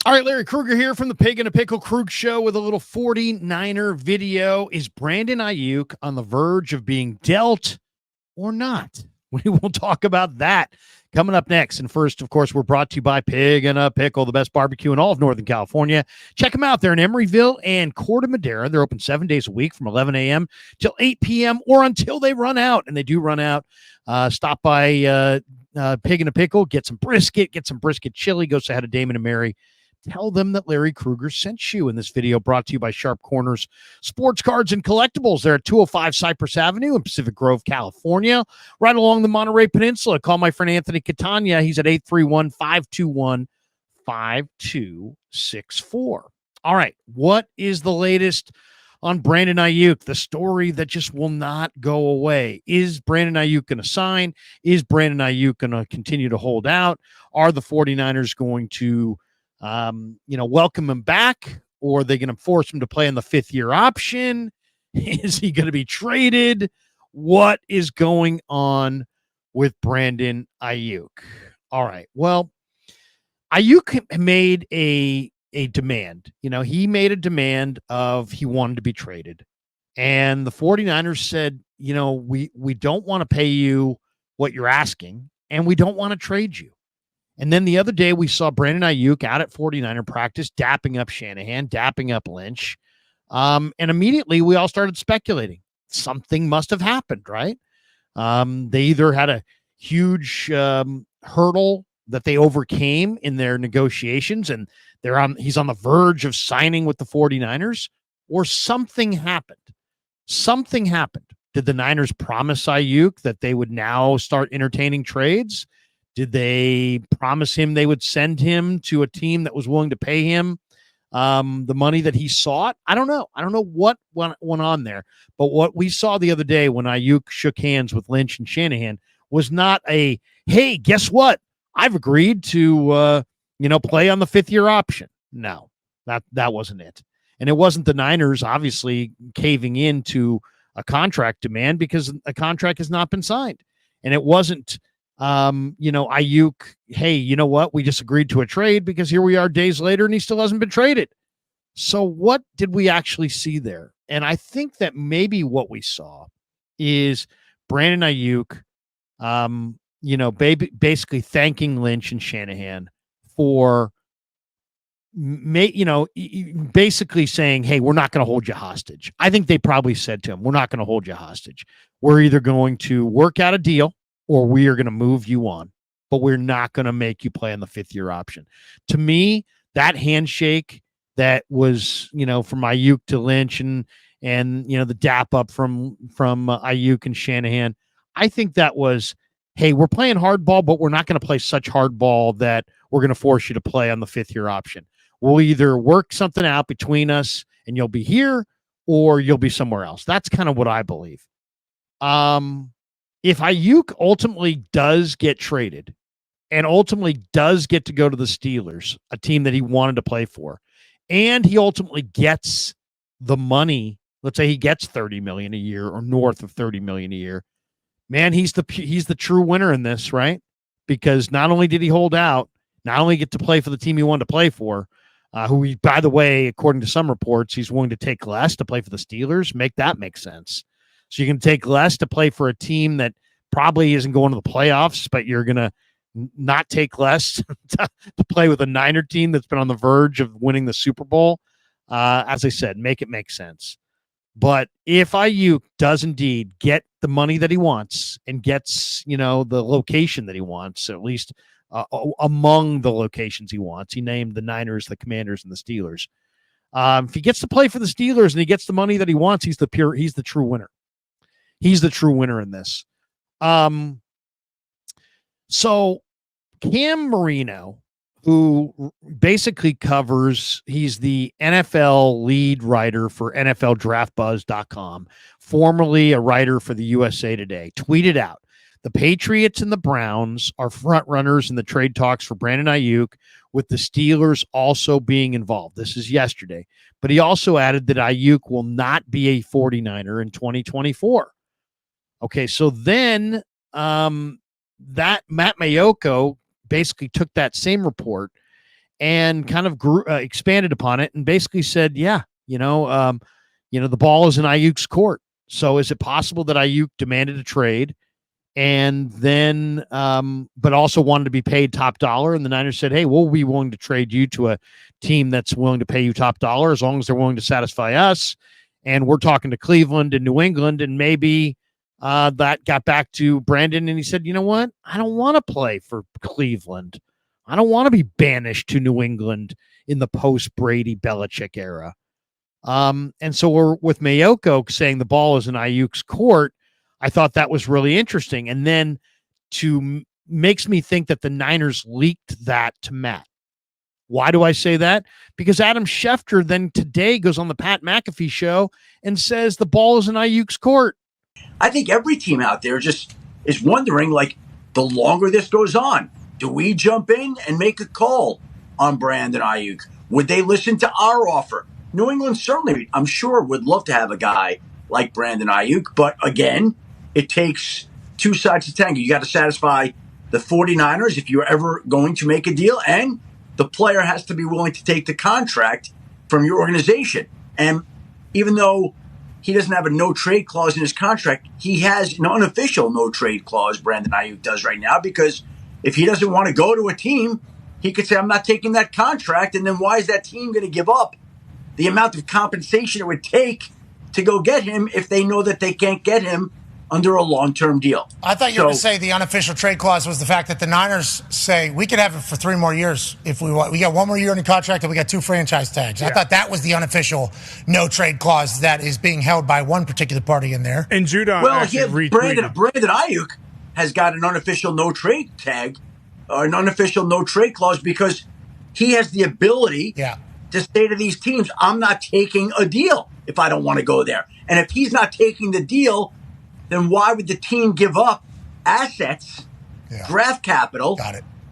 All right, Larry Krueger here from the Pig and a Pickle Krug Show with a little 49er video. Is Brandon Aiyuk on the verge of being dealt or not? We will talk about that coming up next. And first, of course, we're brought to you by Pig and a Pickle, the best barbecue in all of Northern California. Check them out. They're in Emeryville and Corte Madera. They're open 7 days a week from 11 a.m. till 8 p.m. or until they run out. And they do run out. Stop by Pig and a Pickle, get some brisket chili. Go say hi to Damon and Mary. Tell them that Larry Krueger sent you. In this video brought to you by Sharp Corners Sports Cards and Collectibles. They're at 205 Cypress Avenue in Pacific Grove, California, right along the Monterey Peninsula. Call my friend Anthony Catania. He's at 831-521-5264. All right, what is the latest on Brandon Aiyuk, the story that just will not go away? Is Brandon Aiyuk going to sign? Is Brandon Aiyuk going to continue to hold out? Are the 49ers going to welcome him back, or are they going to force him to play on the fifth-year option? Is he going to be traded? What is going on with Brandon Aiyuk? All right. Well, Aiyuk made a demand. He made a demand of he wanted to be traded. And the 49ers said, we don't want to pay you what you're asking, and we don't want to trade you. And then the other day we saw Brandon Aiyuk out at 49er practice, dapping up Shanahan, dapping up Lynch. And immediately we all started speculating. Something must have happened, right? They either had a huge hurdle that they overcame in their negotiations and he's on the verge of signing with the 49ers, or something happened. Something happened. Did the Niners promise Aiyuk that they would now start entertaining trades? Did they promise him they would send him to a team that was willing to pay him the money that he sought? I don't know. I don't know what went on there. But what we saw the other day when Aiyuk shook hands with Lynch and Shanahan was not a, hey, guess what? I've agreed to play on the fifth-year option. No, that wasn't it. And it wasn't the Niners obviously caving into a contract demand, because a contract has not been signed. And it wasn't Aiyuk, hey, you know what? We just agreed to a trade, because here we are days later and he still hasn't been traded. So what did we actually see there? And I think that maybe what we saw is Brandon Aiyuk, basically thanking Lynch and Shanahan for, basically saying, hey, we're not going to hold you hostage. I think they probably said to him, we're not going to hold you hostage. We're either going to work out a deal, or we are going to move you on, but we're not going to make you play on the fifth-year option. To me, that handshake that was, from Aiyuk to Lynch and the dap up from Aiyuk and Shanahan, I think that was, hey, we're playing hardball, but we're not going to play such hardball that we're going to force you to play on the fifth-year option. We'll either work something out between us and you'll be here, or you'll be somewhere else. That's kind of what I believe. If Aiyuk ultimately does get traded and ultimately does get to go to the Steelers, a team that he wanted to play for, and he ultimately gets the money, let's say he gets $30 million a year or north of $30 million a year, man, he's the true winner in this, right? Because not only did he hold out, not only get to play for the team he wanted to play for, who he, by the way, according to some reports, he's willing to take less to play for the Steelers. Make that make sense. So you can take less to play for a team that probably isn't going to the playoffs, but you're going to not take less to play with a Niner team that's been on the verge of winning the Super Bowl. As I said, make it make sense. But if Aiyuk does indeed get the money that he wants and gets, the location that he wants, at least among the locations he wants, he named the Niners, the Commanders, and the Steelers. If he gets to play for the Steelers and he gets the money that he wants, he's the true winner. He's the true winner in this. So Cam Marino, who basically he's the NFL lead writer for NFLDraftBuzz.com, formerly a writer for the USA Today, tweeted out, the Patriots and the Browns are front runners in the trade talks for Brandon Aiyuk, with the Steelers also being involved. This is yesterday. But he also added that Aiyuk will not be a 49er in 2024. Okay, so then that Matt Mayoko basically took that same report and kind of expanded upon it and basically said, yeah, the ball is in Aiyuk's court. So is it possible that Aiyuk demanded a trade and then, but also wanted to be paid top dollar? And the Niners said, hey, we'll be willing to trade you to a team that's willing to pay you top dollar as long as they're willing to satisfy us. And we're talking to Cleveland and New England, and maybe that got back to Brandon, and he said, you know what? I don't want to play for Cleveland. I don't want to be banished to New England in the post-Brady Belichick era. And so we're with Mayoko saying the ball is in Aiyuk's court. I thought that was really interesting. And then makes me think that the Niners leaked that to Matt. Why do I say that? Because Adam Schefter then today goes on the Pat McAfee show and says the ball is in Aiyuk's court. I think every team out there just is wondering, like, the longer this goes on, do we jump in and make a call on Brandon Aiyuk? Would they listen to our offer? New England certainly, I'm sure, would love to have a guy like Brandon Aiyuk. But again, it takes two sides to tango. You got to satisfy the 49ers if you're ever going to make a deal, and the player has to be willing to take the contract from your organization. And even though he doesn't have a no-trade clause in his contract, he has an unofficial no-trade clause, Brandon Aiyuk does right now, because if he doesn't want to go to a team, he could say, I'm not taking that contract, and then why is that team going to give up the amount of compensation it would take to go get him if they know that they can't get him under a long-term deal? I thought you were going to say the unofficial trade clause was the fact that the Niners say we could have it for 3 more years if we want. We got 1 more year in the contract and we got 2 franchise tags. Yeah. I thought that was the unofficial no trade clause that is being held by one particular party in there. And Judon Brandon Aiyuk has got an unofficial no trade tag, or an unofficial no trade clause, because he has the ability to say to these teams, I'm not taking a deal if I don't want to go there. And if he's not taking the deal, then why would the team give up assets, draft capital,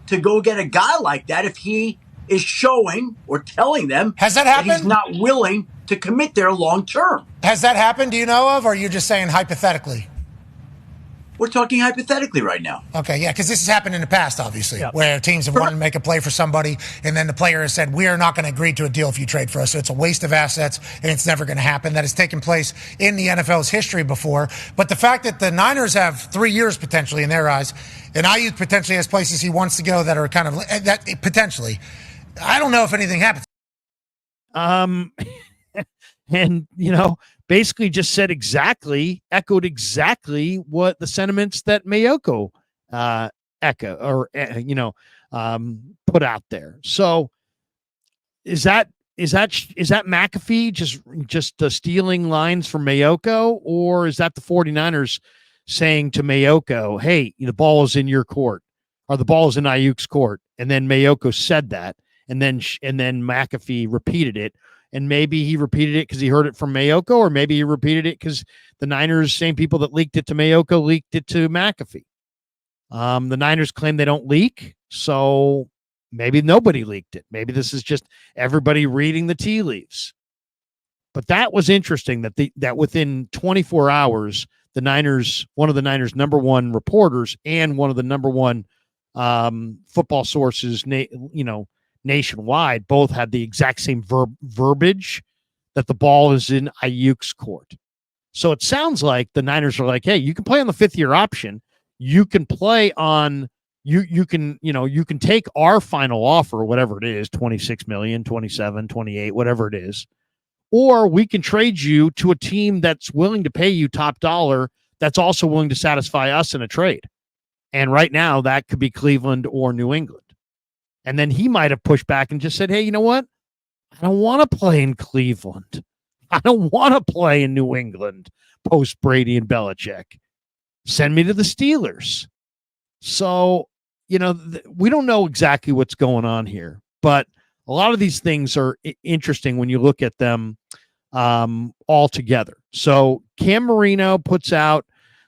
to go get a guy like that if he is showing or telling them Has that happened? That he's not willing to commit there long term? Has that happened, do you know of, or are you just saying hypothetically? We're talking hypothetically right now. Okay, yeah, because this has happened in the past, obviously, where teams have wanted to make a play for somebody, and then the player has said, we are not going to agree to a deal if you trade for us. So it's a waste of assets, and it's never going to happen. That has taken place in the NFL's history before. But the fact that the Niners have 3 years potentially in their eyes, and Aiyuk potentially has places he wants to go that are kind of, that potentially, I don't know if anything happens. And, basically just echoed exactly what the sentiments that Mayoko put out there. So is that McAfee just stealing lines from Mayoko, or is that the 49ers saying to Mayoko, hey, the ball is in your court, or the ball is in Aiyuk's court? And then Mayoko said that, and then McAfee repeated it. And maybe he repeated it because he heard it from Mayoko, or maybe he repeated it because the Niners, same people that leaked it to Mayoko, leaked it to McAfee. The Niners claim they don't leak, so maybe nobody leaked it. Maybe this is just everybody reading the tea leaves. But that was interesting that within 24 hours, one of the Niners' number one reporters and one of the number one football sources, nationwide, both had the exact same verbiage that the ball is in Aiyuk's court. So it sounds like the Niners are like, hey, you can play on the 5th-year option. You can play on, you can take our final offer, whatever it is, 26 million, 27, 28, whatever it is, or we can trade you to a team that's willing to pay you top dollar, that's also willing to satisfy us in a trade. And right now that could be Cleveland or New England. And then he might have pushed back and just said, hey, you know what? I don't want to play in Cleveland. I don't want to play in New England post Brady and Belichick. Send me to the Steelers. So, we don't know exactly what's going on here, but a lot of these things are interesting when you look at them all together. So Cam Marino puts out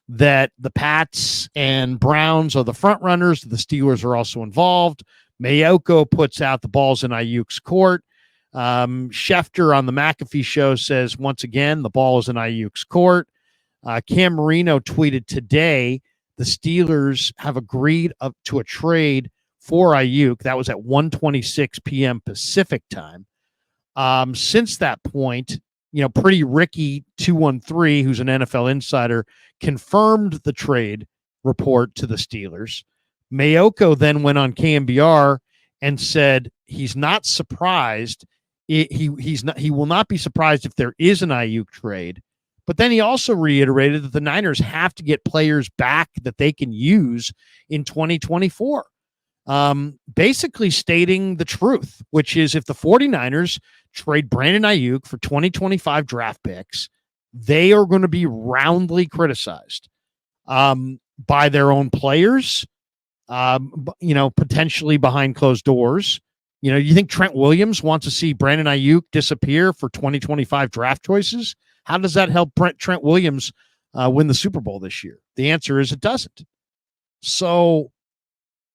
that the Pats and Browns are the front runners. The Steelers are also involved. Mayoko puts out the ball's in Aiyuk's court. Schefter on the McAfee show says, once again, the ball is in Aiyuk's court. Cam Marino tweeted today, the Steelers have agreed up to a trade for Aiyuk. That was at 1:26 p.m. Pacific time. Since that point, Pretty Ricky 213, who's an NFL insider, confirmed the trade report to the Steelers. Mayoko then went on KMBR and said he's not surprised. He will not be surprised if there is an Aiyuk trade. But then he also reiterated that the Niners have to get players back that they can use in 2024. Basically stating the truth, which is if the 49ers trade Brandon Aiyuk for 2025 draft picks, they are going to be roundly criticized by their own players, potentially behind closed doors. You think Trent Williams wants to see Brandon Aiyuk disappear for 2025 draft choices? How does that help Trent Williams win the Super Bowl this year? The answer is it doesn't. So,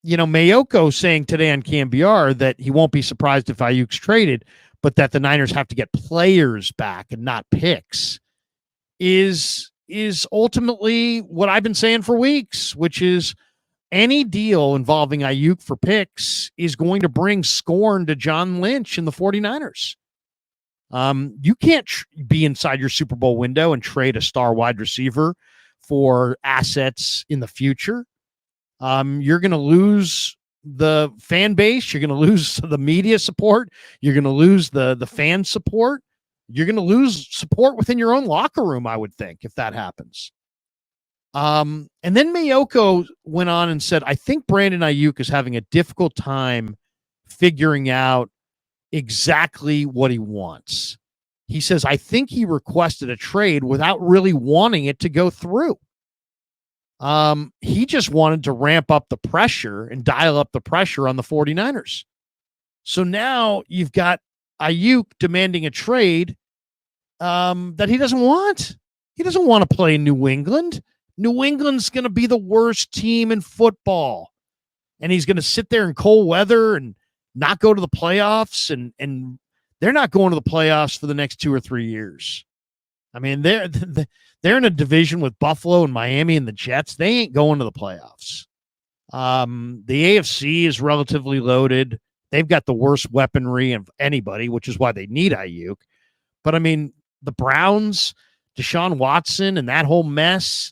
Mayoko saying today on KMBR that he won't be surprised if Aiyuk's traded, but that the Niners have to get players back and not picks is ultimately what I've been saying for weeks, which is any deal involving Aiyuk for picks is going to bring scorn to John Lynch and the 49ers. You can't be inside your Super Bowl window and trade a star wide receiver for assets in the future. You're going to lose the fan base. You're going to lose the media support. You're going to lose the fan support. You're going to lose support within your own locker room, I would think, if that happens. And then Mayoko went on and said, I think Brandon Aiyuk is having a difficult time figuring out exactly what he wants. He says, I think he requested a trade without really wanting it to go through. He just wanted to ramp up the pressure and dial up the pressure on the 49ers. So now you've got Aiyuk demanding a trade that he doesn't want. He doesn't want to play in New England. New England's going to be the worst team in football. And he's going to sit there in cold weather and not go to the playoffs. And they're not going to the playoffs for the next 2 or 3 years. I mean, they're in a division with Buffalo and Miami and the Jets. They ain't going to the playoffs. The AFC is relatively loaded. They've got the worst weaponry of anybody, which is why they need Aiyuk. But, I mean, the Browns, Deshaun Watson, and that whole mess.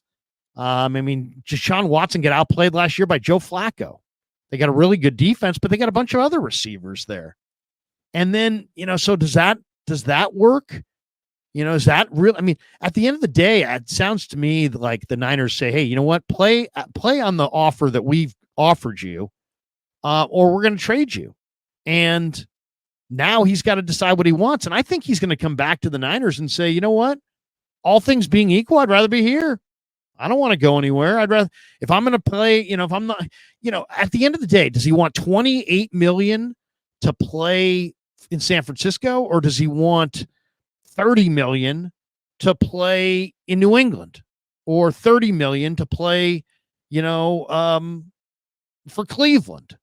Deshaun Watson got outplayed last year by Joe Flacco. They got a really good defense, but they got a bunch of other receivers there. And then, so does that work? Is that real? I mean, at the end of the day, it sounds to me like the Niners say, hey, you know what? Play on the offer that we've offered you, or we're going to trade you. And now he's got to decide what he wants. And I think he's going to come back to the Niners and say, you know what? All things being equal, I'd rather be here. I don't want to go anywhere. I'd rather, if I'm going to play, if I'm not, at the end of the day, does he want $28 million to play in San Francisco, or does he want $30 million to play in New England, or $30 million to play, for Cleveland?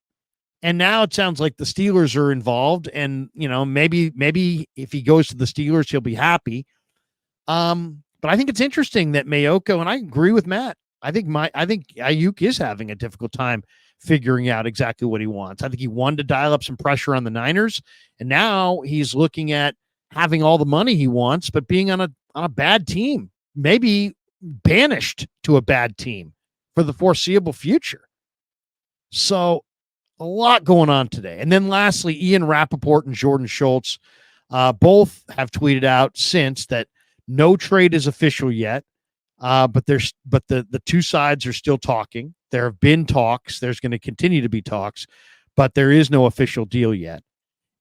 And now it sounds like the Steelers are involved, and maybe if he goes to the Steelers, he'll be happy. But I think it's interesting that Mayoko, and I agree with Matt, I think Aiyuk is having a difficult time figuring out exactly what he wants. I think he wanted to dial up some pressure on the Niners, and now he's looking at having all the money he wants, but being on a bad team, maybe banished to a bad team for the foreseeable future. So a lot going on today. And then lastly, Ian Rappaport and Jordan Schultz both have tweeted out since that no trade is official yet, but the two sides are still talking. There have been talks. There's going to continue to be talks, but there is no official deal yet.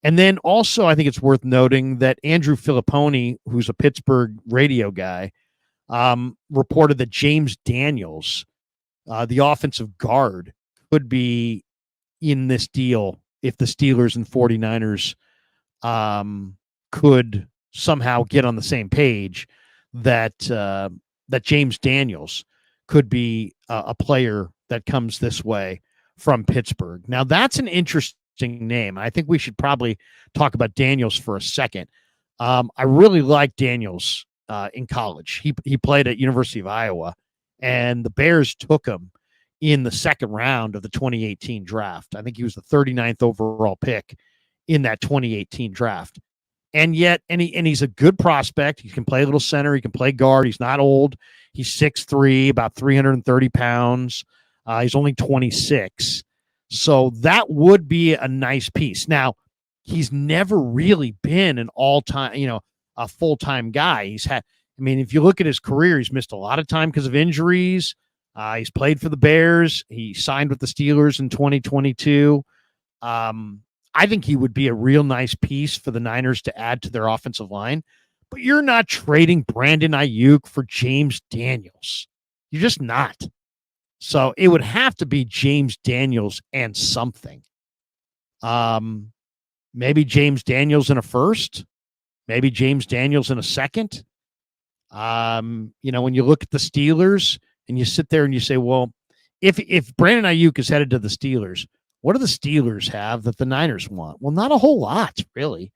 And then also, I think it's worth noting that Andrew Filipponi, who's a Pittsburgh radio guy, reported that James Daniels, the offensive guard, could be in this deal if the Steelers and 49ers could somehow get on the same page, that James Daniels could be a player that comes this way from Pittsburgh. Now, that's an interesting name. I think we should probably talk about Daniels for a second. I really like Daniels in college. He played at University of Iowa, and the Bears took him in the second round of the 2018 draft. I think he was the 39th overall pick in that 2018 draft. And yet, he's a good prospect. He can play a little center. He can play guard. He's not old. He's 6'3", about 330 pounds. He's only 26. So that would be a nice piece. Now, he's never really been an all-time, a full-time guy. If you look at his career, he's missed a lot of time because of injuries. He's played for the Bears. He signed with the Steelers in 2022. I think he would be a real nice piece for the Niners to add to their offensive line. But you're not trading Brandon Aiyuk for James Daniels. You're just not. So it would have to be James Daniels and something. Maybe James Daniels in a first. Maybe James Daniels in a second. When you look at the Steelers and you sit there and you say, well, if Brandon Aiyuk is headed to the Steelers, what do the Steelers have that the Niners want? Well, not a whole lot, really.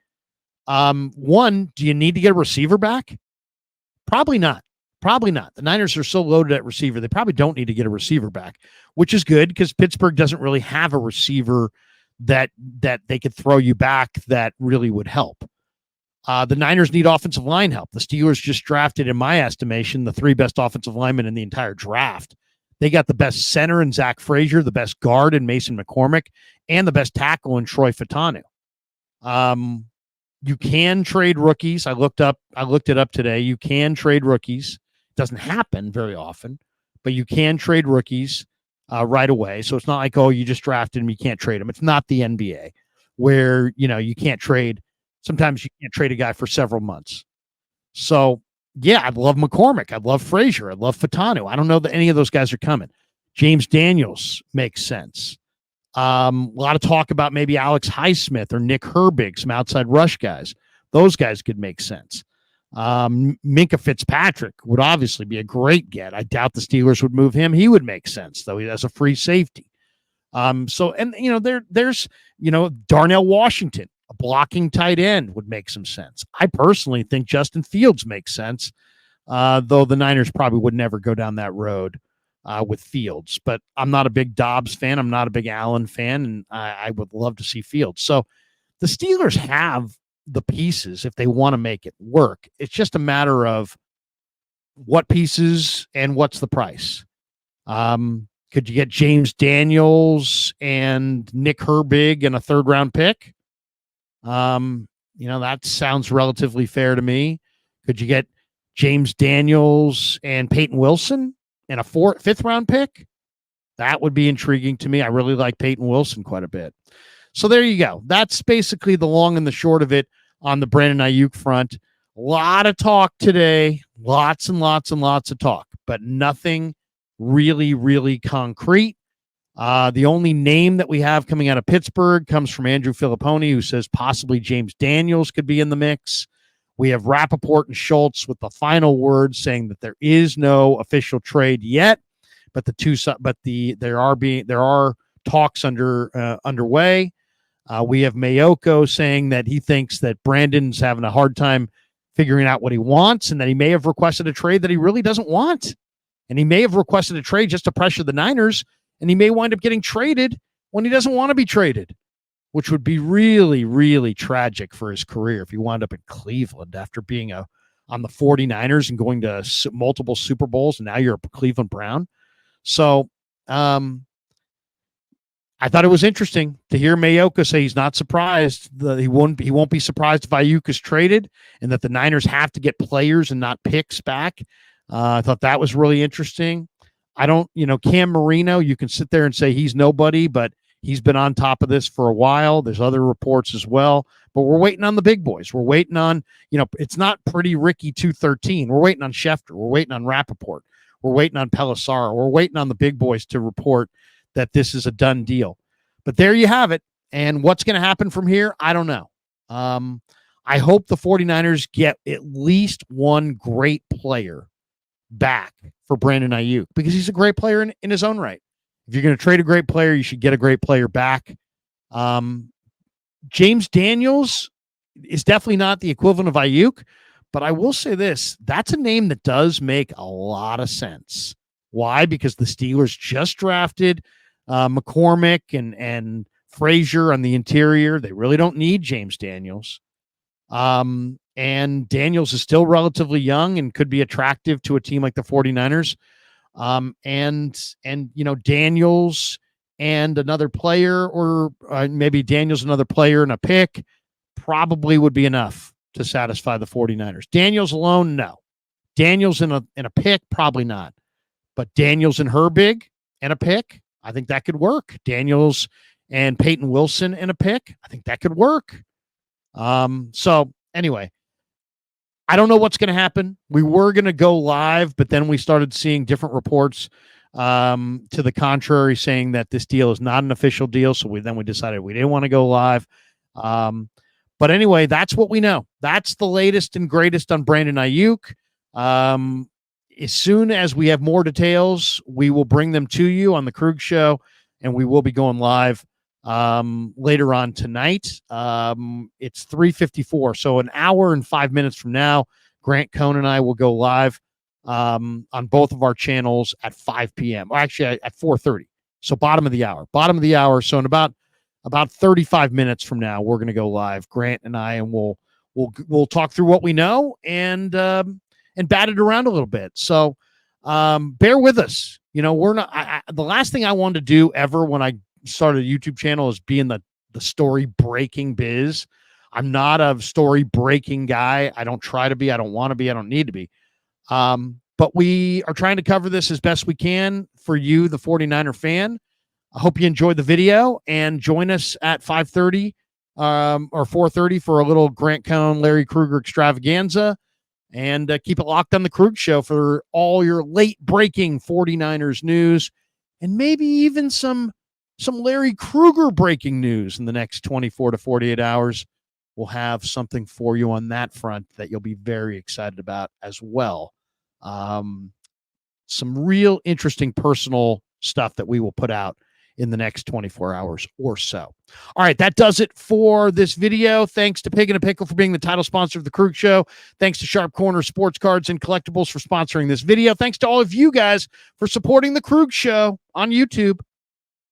One, do you need to get a receiver back? Probably not. Probably not. The Niners are so loaded at receiver, they probably don't need to get a receiver back, which is good because Pittsburgh doesn't really have a receiver that they could throw you back that really would help. The Niners need offensive line help. The Steelers just drafted, in my estimation, the 3 best offensive linemen in the entire draft. They got the best center in Zach Frazier, the best guard in Mason McCormick, and the best tackle in Troy Fatanu. You can trade rookies. I looked it up today. You can trade rookies. It doesn't happen very often, but you can trade rookies right away. So it's not like, oh, you just drafted him, you can't trade him. It's not the NBA where, you can't trade. Sometimes you can't trade a guy for several months. So, yeah, I'd love McCormick. I'd love Frazier. I'd love Fatanu. I don't know that any of those guys are coming. James Daniels makes sense. A lot of talk about maybe Alex Highsmith or Nick Herbig, some outside rush guys. Those guys could make sense. Minka Fitzpatrick would obviously be a great get. I doubt the Steelers would move him. He would make sense, though. He has a free safety. There's Darnell Washington, a blocking tight end would make some sense. I personally think Justin Fields makes sense, though the Niners probably would never go down that road with Fields. But I'm not a big Dobbs fan. I'm not a big Allen fan, and I would love to see Fields. So the Steelers have the pieces if they want to make it work. It's just a matter of what pieces and what's the price. Could you get James Daniels and Nick Herbig and a 3rd-round pick? That sounds relatively fair to me. Could you get James Daniels and Peyton Wilson and a 5th-round pick? That would be intriguing to me. I really like Peyton Wilson quite a bit. So there you go. That's basically the long and the short of it on the Brandon Aiyuk front. A lot of talk today, lots and lots and lots of talk, but nothing really, really concrete. The only name that we have coming out of Pittsburgh comes from Andrew Filipponi, who says possibly James Daniels could be in the mix. We have Rappaport and Schultz with the final word saying that there is no official trade yet, but there are talks underway. We have Mayoko saying that he thinks that Brandon's having a hard time figuring out what he wants and that he may have requested a trade that he really doesn't want. And he may have requested a trade just to pressure the Niners, and he may wind up getting traded when he doesn't want to be traded, which would be really, really tragic for his career if he wound up in Cleveland after being on the 49ers and going to multiple Super Bowls, and now you're a Cleveland Brown. So I thought it was interesting to hear Mayoko say he's not surprised. He won't be surprised if Aiyuk is traded and that the Niners have to get players and not picks back. I thought that was really interesting. Cam Marino, you can sit there and say he's nobody, but he's been on top of this for a while. There's other reports as well, but we're waiting on the big boys. We're waiting on, it's not Pretty Ricky 213. We're waiting on Schefter. We're waiting on Rappaport. We're waiting on Pelissaro. We're waiting on the big boys to report that this is a done deal. But there you have it. And what's going to happen from here? I don't know. I hope the 49ers get at least one great player back for Brandon Aiyuk because he's a great player in his own right. If you're going to trade a great player, you should get a great player back. James Daniels is definitely not the equivalent of Aiyuk, but I will say this, that's a name that does make a lot of sense Why? Because the Steelers just drafted McCormick and Frazier on the interior. They really don't need James Daniels. And Daniels is still relatively young and could be attractive to a team like the 49ers. And Daniels and another player, or maybe Daniels, another player, and a pick probably would be enough to satisfy the 49ers. Daniels alone, no. Daniels in a pick, probably not. But Daniels and Herbig and a pick, I think that could work. Daniels and Peyton Wilson and a pick, I think that could work. So anyway, I don't know what's going to happen. We were going to go live, but then we started seeing different reports to the contrary, saying that this deal is not an official deal. So we decided we didn't want to go live. But anyway, that's what we know. That's the latest and greatest on Brandon Aiyuk. As soon as we have more details, we will bring them to you on the Krug Show, and we will be going live later on tonight. It's 3:54, so an hour and 5 minutes from now, Grant Cohn and I will go live on both of our channels at 5 p.m. Or actually at 4:30. So bottom of the hour. So in about 35 minutes from now, we're going to go live, Grant and I, and we'll talk through what we know and bat it around a little bit. So bear with us. We're not. The last thing I wanted to do ever when I started a YouTube channel is be in the story breaking biz. I'm not a story breaking guy. I don't try to be. I don't want to be. I don't need to be. But we are trying to cover this as best we can for you, the 49er fan. I hope you enjoyed the video, and join us at 5:30 or 4:30 for a little Grant Cohn, Larry Krueger extravaganza. And keep it locked on the Krug Show for all your late breaking 49ers news, and maybe even some Larry Krueger breaking news in the next 24 to 48 hours. We'll have something for you on that front that you'll be very excited about as well. Some real interesting personal stuff that we will put out in the next 24 hours or so. All right, that does it for this video. Thanks to Pig and a Pickle for being the title sponsor of the Krug Show. Thanks to Sharp Corner Sports Cards and Collectibles for sponsoring this video. Thanks to all of you guys for supporting the Krug Show on YouTube.